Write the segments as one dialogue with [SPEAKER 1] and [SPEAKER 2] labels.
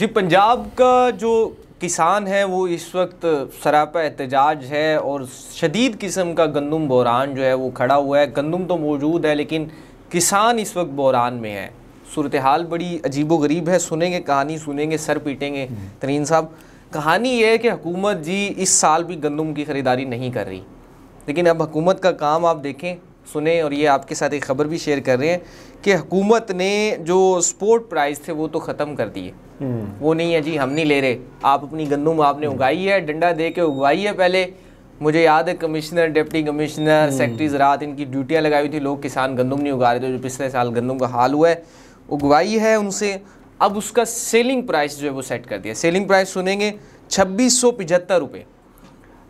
[SPEAKER 1] जी, पंजाब का जो किसान है वो इस वक्त सरापा एहतजाज है और शदीद किस्म का गंदम बहरान जो है वो खड़ा हुआ है। गंदम तो मौजूद है लेकिन किसान इस वक्त बहरान में है। सूरत हाल बड़ी अजीबो गरीब है। सुनेंगे कहानी, सुनेंगे सर पीटेंगे। तरीन साहब, कहानी ये है कि हुकूमत जी इस साल भी गंदम की ख़रीदारी नहीं कर रही, लेकिन अब हुकूमत का काम आप देखें, सुने, और ये आपके साथ एक ख़बर भी शेयर कर रहे हैं कि हुकूमत ने जो स्पोर्ट प्राइस थे वो तो ख़त्म कर दिए। वो नहीं है जी, हम नहीं ले रहे, आप अपनी गंदम आपने उगाई है, डंडा दे के उगवाई है। पहले मुझे याद है कमिश्नर, डिप्टी कमिश्नर, सेक्रेटरी ज़राअत, इनकी ड्यूटियाँ लगाई हुई थी, लोग किसान गंदम नहीं उगा रहे थे। जो पिछले साल गंदम का हाल हुआ है, उगवाई है उनसे, अब उसका सेलिंग प्राइस जो है वो सेट कर दिया। सेलिंग प्राइस सुनेंगे 2675 रुपये।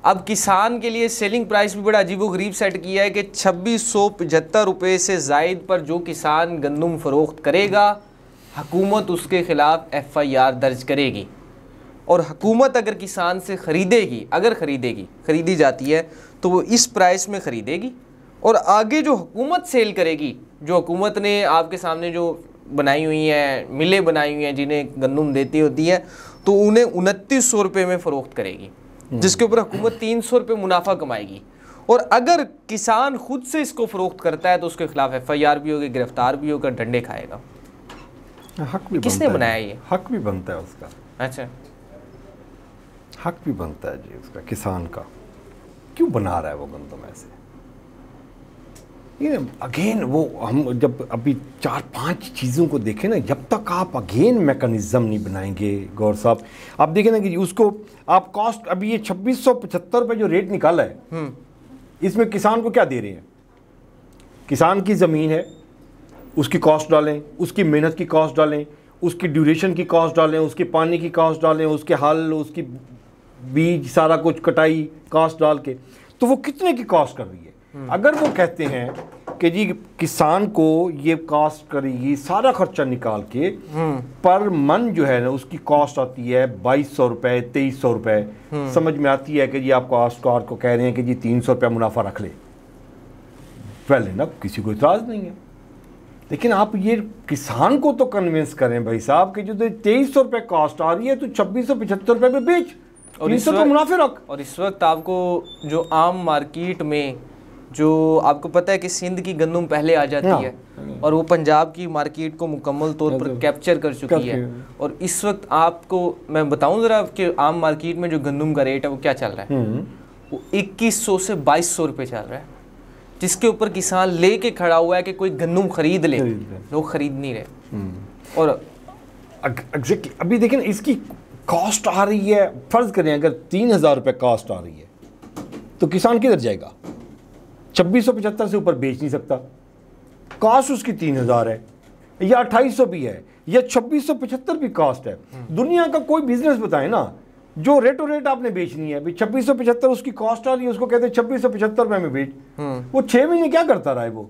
[SPEAKER 1] अब किसान के लिए सेलिंग प्राइस भी बड़ा अजीबोगरीब सेट किया है कि 2675 रुपये से ज़ायद पर जो किसान गंदम फ़रोख्त करेगा, हुकूमत उसके ख़िलाफ़ FIR दर्ज करेगी। और हुकूमत अगर किसान से ख़रीदेगी, अगर ख़रीदी जाती है तो वो इस प्राइस में ख़रीदेगी, और आगे जो हुकूमत सेल करेगी, जो हुकूमत ने आपके सामने जो बनाई हुई हैं, मिलें बनाई हुई हैं जिन्हें गंदम देती होती है, तो उन्हें 2900 रुपये में फ़रोख्त करेगी, जिसके ऊपर हुकूमत 300 रुपये मुनाफा कमाएगी। और अगर किसान खुद से इसको फ़रोख्त करता है तो उसके खिलाफ FIR भी होगी, गिरफ्तार भी होकर डंडे खाएगा।
[SPEAKER 2] हक भी
[SPEAKER 1] किसने बनाया ये?
[SPEAKER 2] हक भी बनता है उसका।
[SPEAKER 1] अच्छा,
[SPEAKER 2] हक भी बनता है जी उसका, किसान का। क्यों बना रहा है वो गंदम ऐसे? ये अगेन वो हम जब अभी 4-5 चीज़ों को देखें ना, जब तक आप अगेन मैकेनिज्म नहीं बनाएंगे गौर साहब, आप देखें ना कि उसको आप कॉस्ट, अभी ये 2675 रुपये जो रेट निकाला है, इसमें किसान को क्या दे रहे हैं? किसान की ज़मीन है, उसकी कॉस्ट डालें, उसकी मेहनत की कॉस्ट डालें, उसकी ड्यूरेशन की कॉस्ट डालें, उसके पानी की कॉस्ट डालें, उसके हल, उसकी बीज, सारा कुछ कटाई कॉस्ट डाल के, तो वो कितने की कॉस्ट कर रही है? अगर वो कहते हैं कि जी किसान को ये कॉस्ट करेगी, सारा खर्चा निकाल के पर मन जो है ना उसकी कॉस्ट आती है 2200 रुपये, 2300 रुपये, समझ में आती है कि जी आप काश्तकार को कह रहे हैं कि जी 300 रुपये मुनाफा रख ले, पहले ना किसी को इतराज़ नहीं है। लेकिन आप ये किसान को तो कन्विंस करें भाई साहब कि जो 2300 रुपये कॉस्ट आ रही है तो 2675 रुपये में बेच, और 300 तो मुनाफे रख।
[SPEAKER 1] और इस वक्त आपको जो आम मार्केट में, जो आपको पता है कि सिंध की गंदम पहले आ जाती है और वो पंजाब की मार्केट को मुकम्मल तौर पर कैप्चर कर चुकी है। और इस वक्त आपको मैं बताऊं ज़रा कि आम मार्केट में जो गंदम का रेट है वो क्या चल रहा है, वो 2100 से 2200 रुपये चल रहा है, जिसके ऊपर किसान लेके खड़ा हुआ है कि कोई गंदम खरीद ले, लोग खरीद नहीं रहे। और
[SPEAKER 2] एग्जैक्टली अभी देखें ना, इसकी कॉस्ट आ रही है, फ़र्ज़ करें अगर 3000 रुपये कॉस्ट आ रही है तो किसान किधर जाएगा? 2675 से ऊपर बेच नहीं सकता, कॉस्ट उसकी 3000 है, या 2800 भी है, या 2675 भी कॉस्ट है। दुनिया का कोई बिजनेस बताए ना जो रेटो रेट आपने बेचनी है, 2675 उसकी कॉस्ट आ रही है, उसको कहते हैं 2675 रुपये में बेच। वो 6 महीने क्या करता रहा है? वो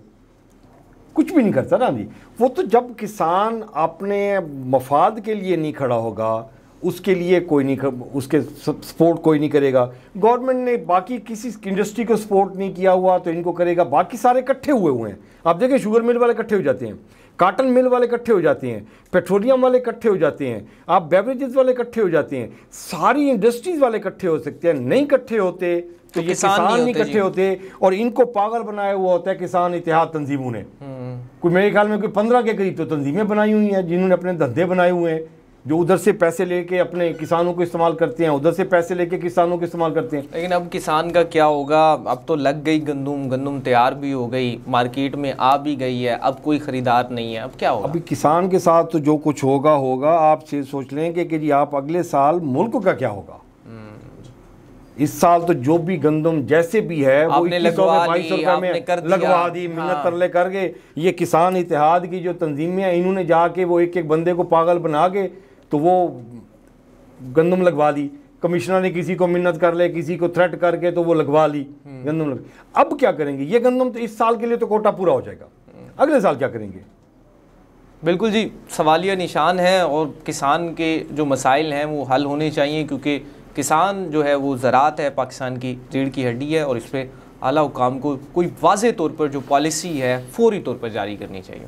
[SPEAKER 2] कुछ भी नहीं करता ना जी। वो तो जब किसान अपने मफाद के लिए नहीं खड़ा होगा, उसके लिए कोई नहीं, उसके सपोर्ट कोई नहीं करेगा। गवर्नमेंट ने बाकी किसी इंडस्ट्री को सपोर्ट नहीं किया हुआ तो इनको करेगा, बाकी सारे इकट्ठे हुए हैं। आप देखें शुगर मिल वाले इकट्ठे हो जाते हैं, काटन मिल वाले इकट्ठे हो जाते हैं, पेट्रोलियम वाले इकट्ठे हो जाते हैं, आप बेवरेजेस वाले इकट्ठे हो जाते हैं, सारी इंडस्ट्रीज वाले इकट्ठे हो सकते हैं। नहीं इकट्ठे होते तो ये किसान नहीं इकट्ठे होते, और इनको पागल बनाया हुआ होता है किसान इत्तेहाद तंजीमों ने। कोई मेरे ख्याल में कोई 15 के करीब तो तंजीमें बनाई हुई हैं जिन्होंने अपने धंधे बनाए हुए हैं, जो उधर से पैसे लेके अपने किसानों को इस्तेमाल करते हैं, उधर से पैसे लेके किसानों को इस्तेमाल करते हैं।
[SPEAKER 1] लेकिन अब किसान का क्या होगा? अब तो लग गई गंदम तैयार भी हो गई, मार्केट में आ भी गई है, अब कोई ख़रीदार नहीं है, अब क्या होगा?
[SPEAKER 2] अभी किसान के साथ तो जो कुछ होगा आप से सोच लें कि जी आप अगले साल मुल्क का क्या होगा। इस साल तो जो भी गंदम जैसे भी है वो 2100-2200 रुपये में लगवा दी, मिन्नत तरले करके। ये किसान इत्तेहाद की जो तंजीमें हैं, इन्होंने जाके वो एक बंदे को पागल बना के तो वो गंदम लगवा दी। कमिश्नर ने किसी को मिन्नत कर ले, किसी को थ्रेट करके तो वो लगवा ली गंदम अब क्या करेंगे? ये गंदम तो इस साल के लिए तो कोटा पूरा हो जाएगा, अगले साल क्या करेंगे?
[SPEAKER 1] बिल्कुल जी, सवालिया निशान है। और किसान के जो मसाइल हैं वो हल होने चाहिए, क्योंकि किसान जो है वो ज़राअत है, पाकिस्तान की रीढ़ की हड्डी है, और इस पर आला हुकाम को कोई वाज़े तौर पर जो पॉलिसी है फौरी तौर पर जारी करनी चाहिए।